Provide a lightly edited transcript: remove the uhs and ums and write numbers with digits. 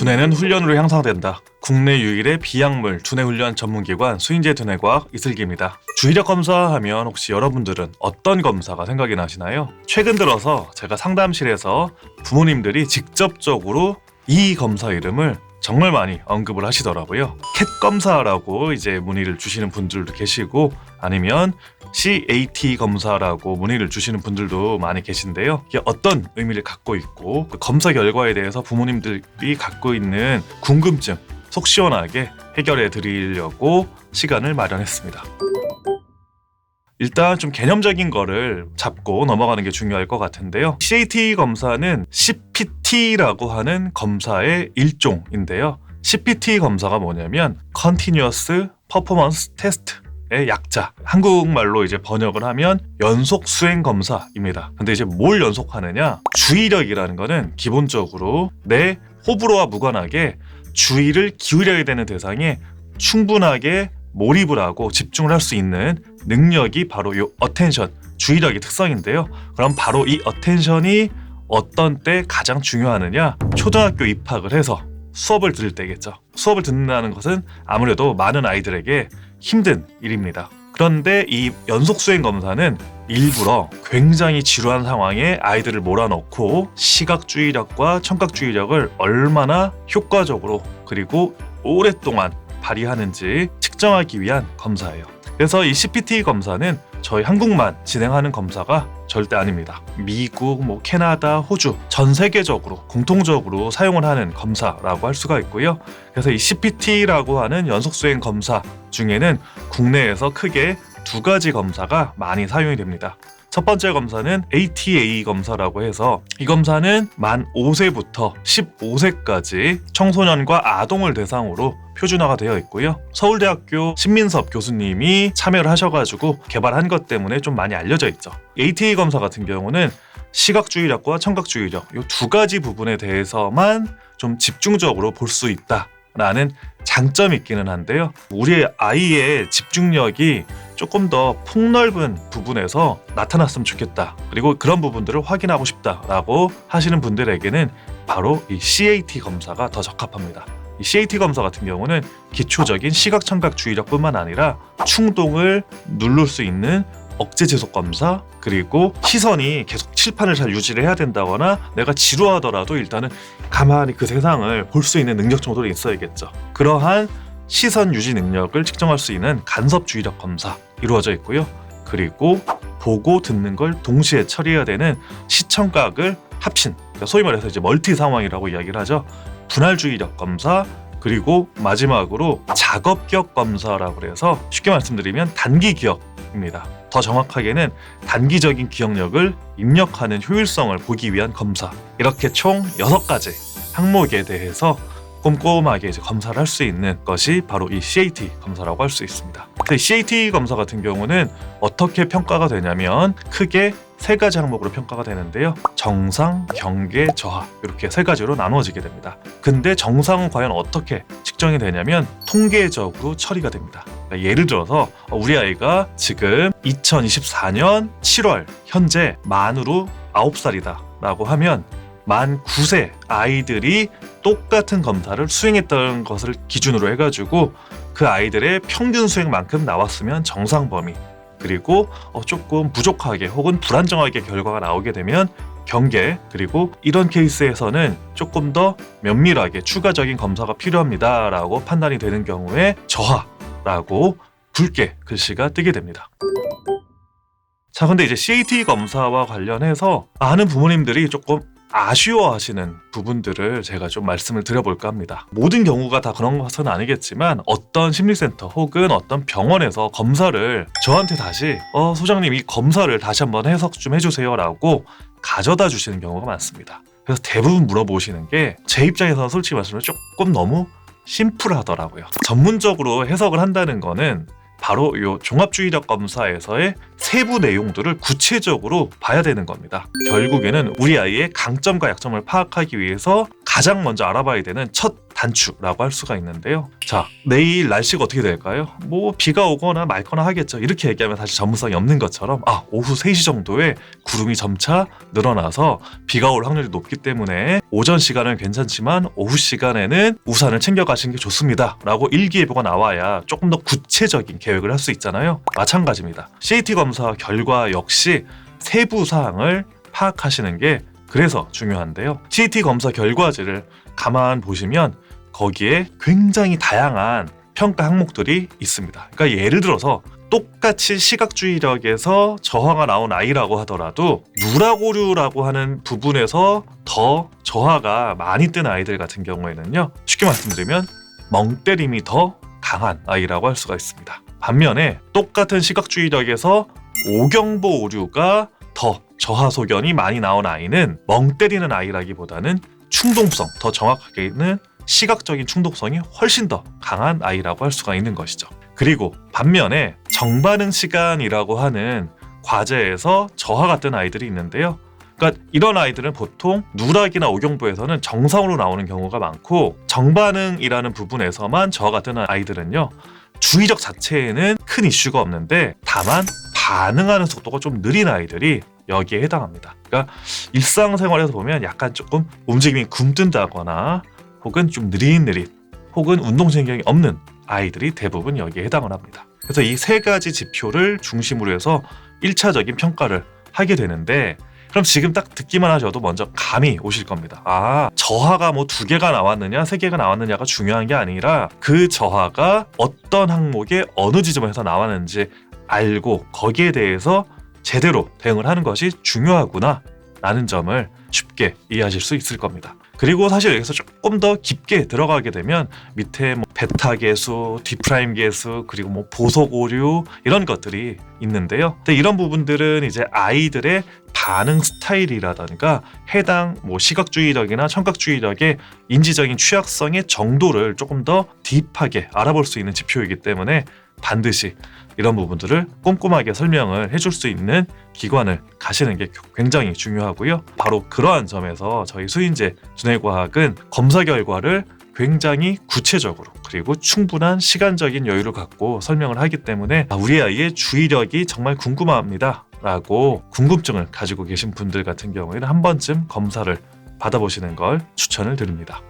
두뇌는 훈련으로 향상된다. 국내 유일의 비약물 두뇌훈련 전문기관 수인제 두뇌과학 이슬기입니다. 주의력 검사하면 혹시 여러분들은 어떤 검사가 생각이 나시나요? 최근 들어서 제가 상담실에서 부모님들이 직접적으로 이 검사 이름을 정말 많이 언급을 하시더라고요. 캣 검사라고 이제 문의를 주시는 분들도 계시고, 아니면 CAT 검사라고 문의를 주시는 분들도 많이 계신데요. 이게 어떤 의미를 갖고 있고, 그 검사 결과에 대해서 부모님들이 갖고 있는 궁금증 속 시원하게 해결해 드리려고 시간을 마련했습니다. 일단 좀 개념적인 거를 잡고 넘어가는 게 중요할 것 같은데요. CAT 검사는 CPT라고 하는 검사의 일종인데요. CPT 검사가 뭐냐면 Continuous Performance Test의 약자, 한국말로 이제 번역을 하면 연속 수행 검사입니다. 근데 이제 뭘 연속하느냐? 주의력이라는 거는 기본적으로 내 호불호와 무관하게 주의를 기울여야 되는 대상에 충분하게 몰입을 하고 집중을 할 수 있는 능력이 바로 이 어텐션, 주의력의 특성인데요. 그럼 바로 이 어텐션이 어떤 때 가장 중요하느냐? 초등학교 입학을 해서 수업을 들을 때겠죠. 수업을 듣는다는 것은 아무래도 많은 아이들에게 힘든 일입니다. 그런데 이 연속 수행 검사는 일부러 굉장히 지루한 상황에 아이들을 몰아넣고 시각 주의력과 청각 주의력을 얼마나 효과적으로 그리고 오랫동안 발휘하는지 측정하기 위한 검사예요. 그래서 이 CPT 검사는 저희 한국만 진행하는 검사가 절대 아닙니다. 미국, 캐나다, 호주 전 세계적으로 공통적으로 사용을 하는 검사라고 할 수가 있고요. 그래서 이 CPT라고 하는 연속수행 검사 중에는 국내에서 크게 두 가지 검사가 많이 사용이 됩니다. 첫 번째 검사는 ATA 검사라고 해서 이 검사는 만 5세부터 15세까지 청소년과 아동을 대상으로 표준화가 되어 있고요. 서울대학교 신민섭 교수님이 참여를 하셔가지고 개발한 것 때문에 좀 많이 알려져 있죠. ATA 검사 같은 경우는 시각주의력과 청각주의력 이 두 가지 부분에 대해서만 좀 집중적으로 볼 수 있다라는 장점이 있기는 한데요. 우리 아이의 집중력이 조금 더 폭넓은 부분에서 나타났으면 좋겠다. 그리고 그런 부분들을 확인하고 싶다라고 하시는 분들에게는 바로 이 CAT 검사가 더 적합합니다. 이 CAT 검사 같은 경우는 기초적인 시각, 청각 주의력뿐만 아니라 충동을 누를 수 있는 억제 지속 검사, 그리고 시선이 계속 칠판을 잘 유지를 해야 된다거나 내가 지루하더라도 일단은 가만히 그 세상을 볼 수 있는 능력 정도는 있어야겠죠. 그러한 시선 유지 능력을 측정할 수 있는 간섭 주의력 검사 이루어져 있고요. 그리고 보고 듣는 걸 동시에 처리해야 되는 시청각을 합친, 소위 말해서 이제 멀티 상황이라고 이야기를 하죠. 분할 주의력 검사, 그리고 마지막으로 작업 기억 검사라고 해서 쉽게 말씀드리면 단기 기억입니다. 더 정확하게는 단기적인 기억력을 입력하는 효율성을 보기 위한 검사. 이렇게 총 6가지 항목에 대해서 꼼꼼하게 이제 검사를 할 수 있는 것이 바로 이 CAT 검사라고 할 수 있습니다. 이 CAT 검사 같은 경우는 어떻게 평가가 되냐면 크게 3가지 항목으로 평가가 되는데요. 정상, 경계, 저하 이렇게 3가지로 나누어지게 됩니다. 근데 정상은 과연 어떻게 측정이 되냐면 통계적으로 처리가 됩니다. 그러니까 예를 들어서 우리 아이가 지금 2024년 7월 현재 만으로 9살이다 라고 하면 만 9세 아이들이 똑같은 검사를 수행했던 것을 기준으로 해가지고 그 아이들의 평균 수행만큼 나왔으면 정상 범위, 그리고 조금 부족하게 혹은 불안정하게 결과가 나오게 되면 경계, 그리고 이런 케이스에서는 조금 더 면밀하게 추가적인 검사가 필요합니다 라고 판단이 되는 경우에 저하라고 붉게 글씨가 뜨게 됩니다. 자, 근데 이제 CAT 검사와 관련해서 많은 부모님들이 조금 아쉬워하시는 부분들을 제가 좀 말씀을 드려볼까 합니다. 모든 경우가 다 그런 것은 아니겠지만 어떤 심리센터 혹은 어떤 병원에서 검사를 저한테 다시 소장님 이 검사를 다시 한번 해석 좀 해주세요 라고 가져다 주시는 경우가 많습니다. 그래서 대부분 물어보시는 게 제 입장에서는 솔직히 말씀드리면 조금 너무 심플하더라고요. 전문적으로 해석을 한다는 거는 바로 이 종합주의력 검사에서의 세부 내용들을 구체적으로 봐야 되는 겁니다. 결국에는 우리 아이의 강점과 약점을 파악하기 위해서 가장 먼저 알아봐야 되는 첫 단추라고 할 수가 있는데요. 자, 내일 날씨가 어떻게 될까요? 뭐 비가 오거나 맑거나 하겠죠. 이렇게 얘기하면 사실 전문성이 없는 것처럼 오후 3시 정도에 구름이 점차 늘어나서 비가 올 확률이 높기 때문에 오전 시간은 괜찮지만 오후 시간에는 우산을 챙겨가시는 게 좋습니다 라고 일기예보가 나와야 조금 더 구체적인 계획을 할 수 있잖아요. 마찬가지입니다. CAT 검사 결과 역시 세부 사항을 파악하시는 게 그래서 중요한데요. CAT 검사 결과지를 가만 보시면 거기에 굉장히 다양한 평가 항목들이 있습니다. 그러니까 예를 들어서 똑같이 시각주의력에서 저하가 나온 아이라고 하더라도 누락오류라고 하는 부분에서 더 저하가 많이 뜬 아이들 같은 경우에는요, 쉽게 말씀드리면 멍때림이 더 강한 아이라고 할 수가 있습니다. 반면에 똑같은 시각주의력에서 오경보 오류가 더 저하 소견이 많이 나온 아이는 멍 때리는 아이라기보다는 충동성, 더 정확하게는 시각적인 충동성이 훨씬 더 강한 아이라고 할 수가 있는 것이죠. 그리고 반면에 정반응 시간이라고 하는 과제에서 저하가 뜬 아이들이 있는데요. 그러니까 이런 아이들은 보통 누락이나 오경부에서는 정상으로 나오는 경우가 많고, 정반응이라는 부분에서만 저하가 뜨는 아이들은요, 주의력 자체에는 큰 이슈가 없는데 다만 반응하는 속도가 좀 느린 아이들이 여기에 해당합니다. 그러니까 일상생활에서 보면 약간 조금 움직임이 굼뜬다거나 혹은 좀 느릿느릿 혹은 운동신경이 없는 아이들이 대부분 여기에 해당을 합니다. 그래서 이 세 가지 지표를 중심으로 해서 1차적인 평가를 하게 되는데, 그럼 지금 딱 듣기만 하셔도 먼저 감이 오실 겁니다. 저하가 뭐 2개가 나왔느냐 3개가 나왔느냐가 중요한 게 아니라 그 저하가 어떤 항목에 어느 지점에서 나왔는지 알고 거기에 대해서 제대로 대응을 하는 것이 중요하구나 라는 점을 쉽게 이해하실 수 있을 겁니다. 그리고 사실 여기서 조금 더 깊게 들어가게 되면 밑에 뭐 베타 계수, D'프라임 계수, 그리고 뭐 보석 오류 이런 것들이 있는데요. 근데 이런 부분들은 이제 아이들의 반응 스타일이라든가 해당 뭐 시각주의력이나 청각주의력의 인지적인 취약성의 정도를 조금 더 딥하게 알아볼 수 있는 지표이기 때문에 반드시 이런 부분들을 꼼꼼하게 설명을 해줄 수 있는 기관을 가시는 게 굉장히 중요하고요. 바로 그러한 점에서 저희 수인제 두뇌과학은 검사 결과를 굉장히 구체적으로 그리고 충분한 시간적인 여유를 갖고 설명을 하기 때문에 우리 아이의 주의력이 정말 궁금합니다 라고 궁금증을 가지고 계신 분들 같은 경우에는 한 번쯤 검사를 받아보시는 걸 추천을 드립니다.